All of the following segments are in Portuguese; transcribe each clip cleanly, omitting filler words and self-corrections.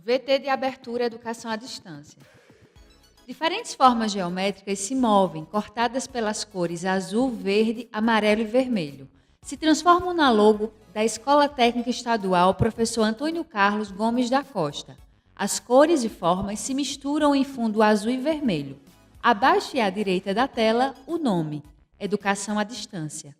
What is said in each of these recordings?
VT de abertura Educação à Distância. Diferentes formas geométricas se movem, cortadas pelas cores azul, verde, amarelo e vermelho. Se transformam na logo da Escola Técnica Estadual Professor Antônio Carlos Gomes da Costa. As cores e formas se misturam em fundo azul e vermelho. Abaixo e à direita da tela, o nome: Educação à Distância.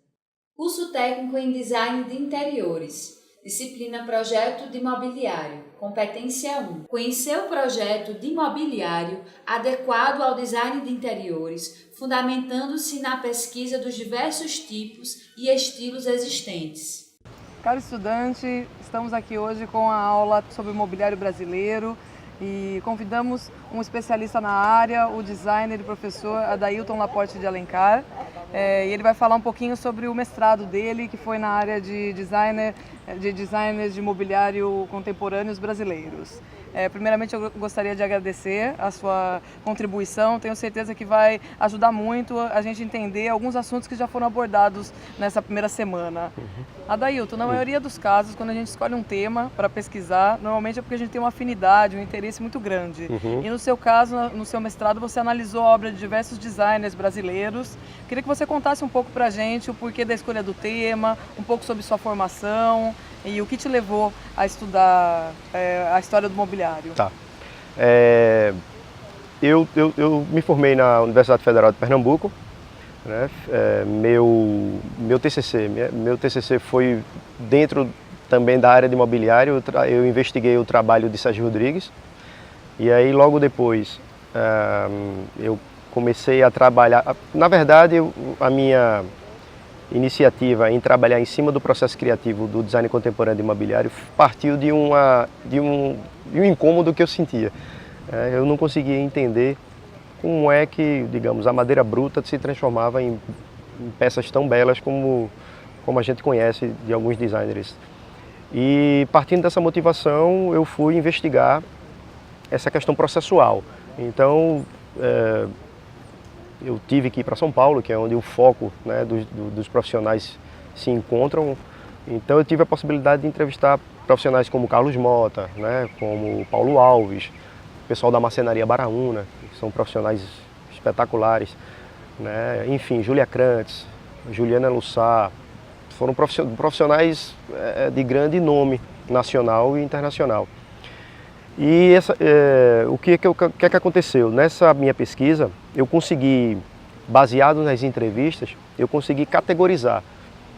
Curso técnico em Design de Interiores. Disciplina Projeto de Mobiliário. Competência 1. Conhecer o projeto de mobiliário adequado ao design de interiores, fundamentando-se na pesquisa dos diversos tipos e estilos existentes. Caro estudante, estamos aqui hoje com a aula sobre o mobiliário brasileiro e convidamos um especialista na área, o designer e professor Adailton Laporte de Alencar. E ele vai falar um pouquinho sobre o mestrado dele, que foi na área de designers de mobiliário contemporâneos brasileiros. Primeiramente, eu gostaria de agradecer a sua contribuição. Tenho certeza que vai ajudar muito a gente entender alguns assuntos que já foram abordados nessa primeira semana. Adailton, na maioria dos casos, quando a gente escolhe um tema para pesquisar, normalmente é porque a gente tem uma afinidade, um interesse muito grande. E no seu caso, no seu mestrado, você analisou a obra de diversos designers brasileiros. Queria que você contasse um pouco para a gente o porquê da escolha do tema, um pouco sobre sua formação e o que te levou a estudar a história do mobiliário. Tá. Eu me formei na Universidade Federal de Pernambuco, né? Meu TCC foi dentro também da área de mobiliário. Eu investiguei o trabalho de Sérgio Rodrigues e aí logo depois eu comecei a trabalhar. Na verdade, a minha iniciativa em trabalhar em cima do processo criativo do design contemporâneo de mobiliário partiu de um incômodo que eu sentia. Eu não conseguia entender como é que, digamos, a madeira bruta se transformava em peças tão belas como a gente conhece de alguns designers. E partindo dessa motivação, eu fui investigar essa questão processual. Então, eu tive que ir para São Paulo, que é onde o foco, né, dos profissionais se encontram. Então eu tive a possibilidade de entrevistar profissionais como Carlos Mota, né, como Paulo Alves, o pessoal da Marcenaria Baraúna, que são profissionais espetaculares, né? Enfim, Júlia Krantz, Juliana Lussar, foram profissionais de grande nome nacional e internacional. E o que aconteceu? Nessa minha pesquisa, eu consegui, baseado nas entrevistas, eu consegui categorizar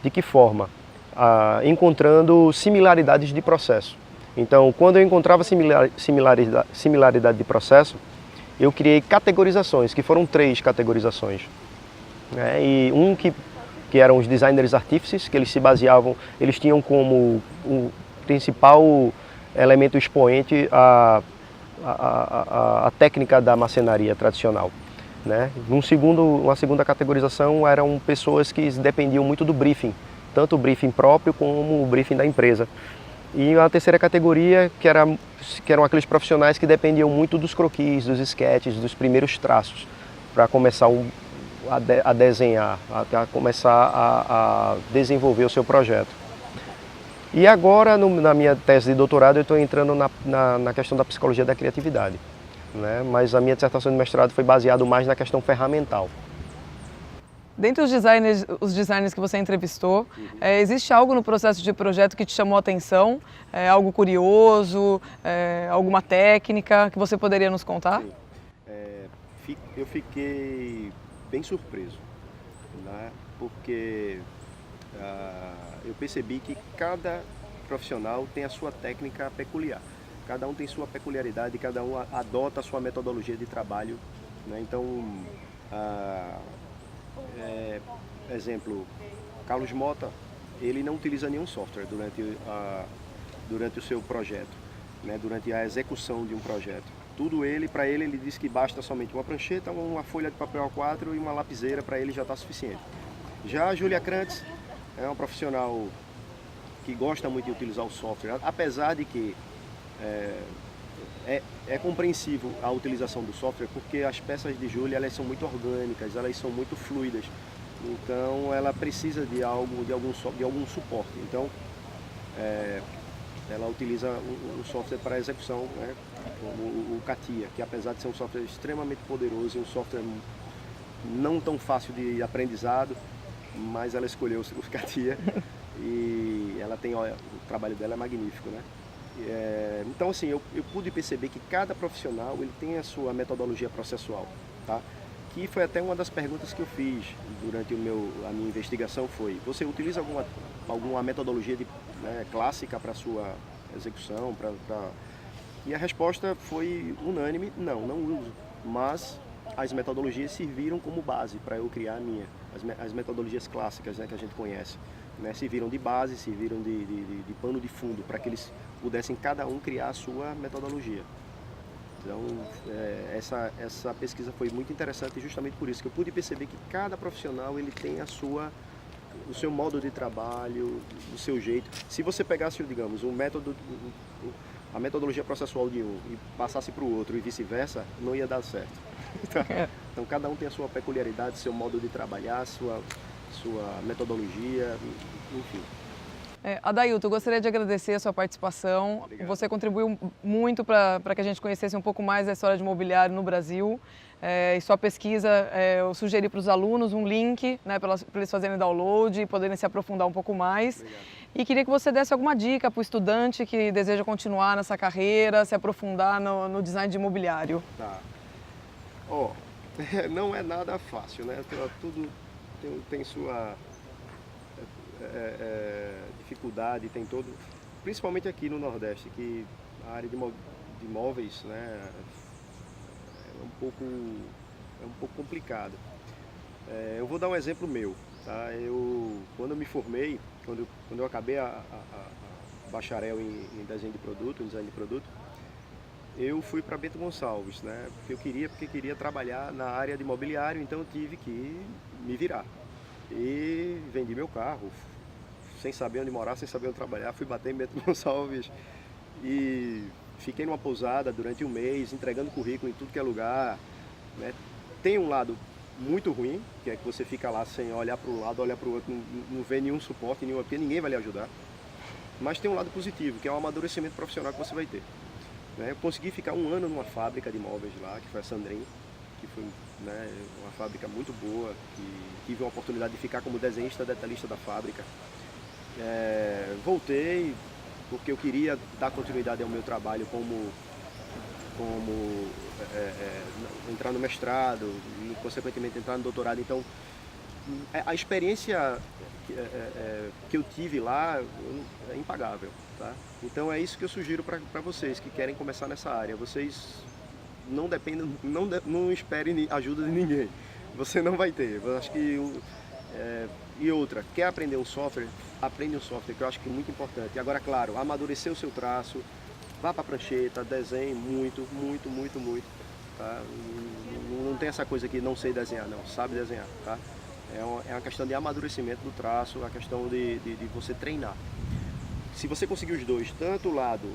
de que forma, encontrando similaridades de processo. Então, quando eu encontrava similaridade de processo, eu criei categorizações, que foram 3 categorizações. Né? E que eram os designers artífices, que eles se baseavam, eles tinham como o principal elemento expoente a técnica da marcenaria tradicional. Né? Uma segunda categorização eram pessoas que dependiam muito do briefing, tanto o briefing próprio como o briefing da empresa. E a terceira categoria, que eram aqueles profissionais que dependiam muito dos croquis, dos esquetes, dos primeiros traços, para começar a desenhar, a começar a desenvolver o seu projeto. E agora, na minha tese de doutorado, eu estou entrando na questão da psicologia da criatividade, né? Mas a minha dissertação de mestrado foi baseada mais na questão ferramental. Dentre os designers que você entrevistou, existe algo no processo de projeto que te chamou a atenção? Algo curioso, alguma técnica que você poderia nos contar? Sim. Eu fiquei bem surpreso, né? Porque eu percebi que cada profissional tem a sua técnica peculiar. Cada um tem sua peculiaridade, cada um adota a sua metodologia de trabalho, né? Então, exemplo, Carlos Mota, ele não utiliza nenhum software durante o seu projeto, né? Durante a execução de um projeto. Tudo para ele diz que basta somente uma prancheta, uma folha de papel A4 e uma lapiseira, para ele já está suficiente. Já a Júlia Krantz é uma profissional que gosta muito de utilizar o software, apesar de que é compreensível a utilização do software, porque as peças de Júlia, elas são muito orgânicas, elas são muito fluidas, então ela precisa de algum suporte. Então ela utiliza um software para execução, né, como o CATIA, que apesar de ser um software extremamente poderoso e um software não tão fácil de aprendizado, mas ela escolheu o CATIA e ela tem, olha, o trabalho dela é magnífico, né? Então assim, eu pude perceber que cada profissional ele tem a sua metodologia processual, tá? Que foi até uma das perguntas que eu fiz durante a minha investigação foi: você utiliza alguma metodologia né, clássica para sua execução? E a resposta foi unânime: não uso. Mas as metodologias serviram como base para eu criar a minha. As metodologias clássicas, né, que a gente conhece, né, serviram de base, serviram de pano de fundo para que eles pudessem cada um criar a sua metodologia. Então, essa pesquisa foi muito interessante justamente por isso, que eu pude perceber que cada profissional ele tem o seu modo de trabalho, o seu jeito. Se você pegasse, digamos, a metodologia processual de um e passasse para o outro e vice-versa, não ia dar certo. Então, cada um tem a sua peculiaridade, seu modo de trabalhar, sua metodologia, enfim. Adailton, eu gostaria de agradecer a sua participação. Obrigado. Você contribuiu muito para que a gente conhecesse um pouco mais da história de imobiliário no Brasil. E sua pesquisa, eu sugeri para os alunos um link, né, para eles fazerem download e poderem se aprofundar um pouco mais. Obrigado. E queria que você desse alguma dica para o estudante que deseja continuar nessa carreira, se aprofundar no design de imobiliário. Tá. Não é nada fácil, né? Tudo tem sua dificuldade, tem todo, principalmente aqui no Nordeste, que a área de imóveis, né, é um pouco complicado. Eu vou dar um exemplo meu, tá? Quando eu me formei, quando eu acabei a bacharel em desenho de produto, em design de produto, eu fui para Bento Gonçalves, né? Porque queria trabalhar na área de imobiliário, então eu tive que me virar. E vendi meu carro, sem saber onde morar, sem saber onde trabalhar, fui bater em Bento Gonçalves e fiquei numa pousada durante um mês, entregando currículo em tudo que é lugar, né? Tem um lado muito ruim, que é que você fica lá sem olhar para um lado, olhar para o outro, não vê nenhum suporte, porque ninguém vai lhe ajudar. Mas tem um lado positivo, que é o amadurecimento profissional que você vai ter. Eu consegui ficar um ano numa fábrica de móveis lá, que foi a Sandrin, que foi, né, uma fábrica muito boa, que tive a oportunidade de ficar como desenhista detalhista da fábrica. Voltei porque eu queria dar continuidade ao meu trabalho como entrar no mestrado e consequentemente entrar no doutorado. Então a experiência que eu tive lá é impagável, tá? Então é isso que eu sugiro para vocês que querem começar nessa área. Vocês não dependem, não esperem ajuda de ninguém. Você não vai ter. Eu acho que e outra, quer aprender um software? Aprende um software, que eu acho que é muito importante. E agora, claro, amadurecer o seu traço, vá para a prancheta, desenhe muito, muito, muito, muito. Tá? Não tem essa coisa que não sei desenhar, não, sabe desenhar, tá? É uma questão de amadurecimento do traço, a questão de você treinar. Se você conseguir os dois, tanto o lado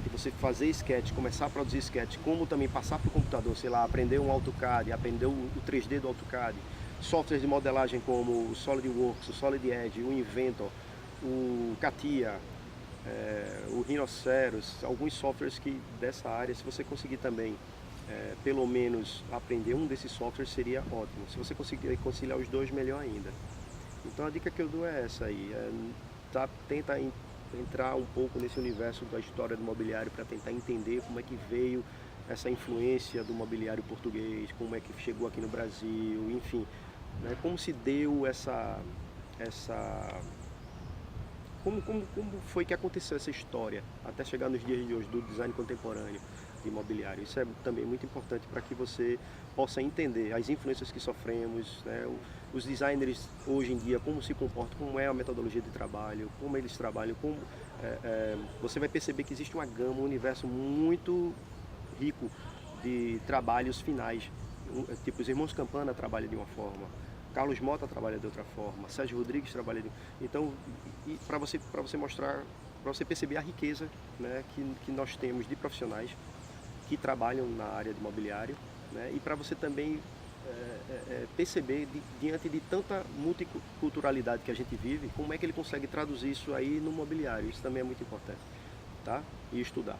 de você fazer sketch, começar a produzir sketch, como também passar para o computador, sei lá, aprender um AutoCAD, aprender o 3D do AutoCAD, softwares de modelagem como o SolidWorks, o Solid Edge, o Inventor, o CATIA, o Rhinoceros, alguns softwares dessa área, se você conseguir também pelo menos aprender um desses softwares, seria ótimo. Se você conseguir conciliar os dois, melhor ainda. Então a dica que eu dou é essa aí, tenta entrar um pouco nesse universo da história do mobiliário para tentar entender como é que veio essa influência do mobiliário português, como é que chegou aqui no Brasil, enfim, né, como se deu como foi que aconteceu essa história até chegar nos dias de hoje do design contemporâneo de imobiliário. Isso é também muito importante para que você possa entender as influências que sofremos, né, os designers hoje em dia, como se comportam, como é a metodologia de trabalho, como eles trabalham, você vai perceber que existe uma gama, um universo muito rico de trabalhos finais. Tipo, os irmãos Campana trabalham de uma forma, Carlos Mota trabalha de outra forma, Sérgio Rodrigues trabalha de... Então, para você mostrar, para você perceber a riqueza, né, que nós temos de profissionais que trabalham na área de imobiliário, né, e para você também perceber, diante de tanta multiculturalidade que a gente vive, como é que ele consegue traduzir isso aí no mobiliário. Isso também é muito importante, tá? E estudar.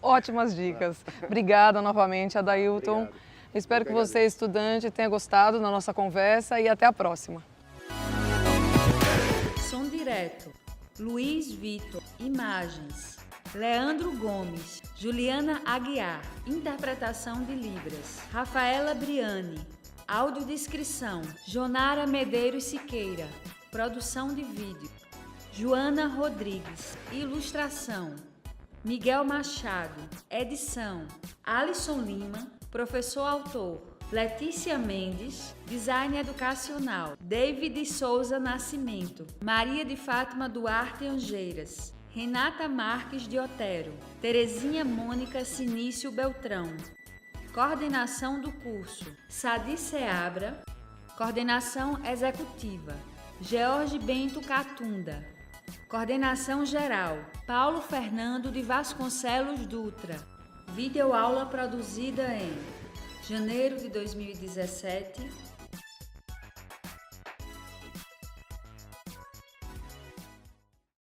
Ótimas dicas. Obrigada novamente, Adailton. Obrigado. Espero que você, estudante, tenha gostado da nossa conversa e até a próxima. Som direto, Luiz Vitor. Imagens, Leandro Gomes. Juliana Aguiar. Interpretação de Libras, Rafaela Briani. Audiodescrição, Jonara Medeiros Siqueira. Produção de vídeo, Joana Rodrigues. Ilustração, Miguel Machado. Edição, Alisson Lima, professor autor. Letícia Mendes, design educacional. David Souza Nascimento. Maria de Fátima Duarte Angeiras. Renata Marques de Otero. Terezinha Mônica Sinício Beltrão. Coordenação do curso, Sadi Seabra. Coordenação executiva, George Bento Catunda. Coordenação geral, Paulo Fernando de Vasconcelos Dutra. Videoaula produzida em janeiro de 2017,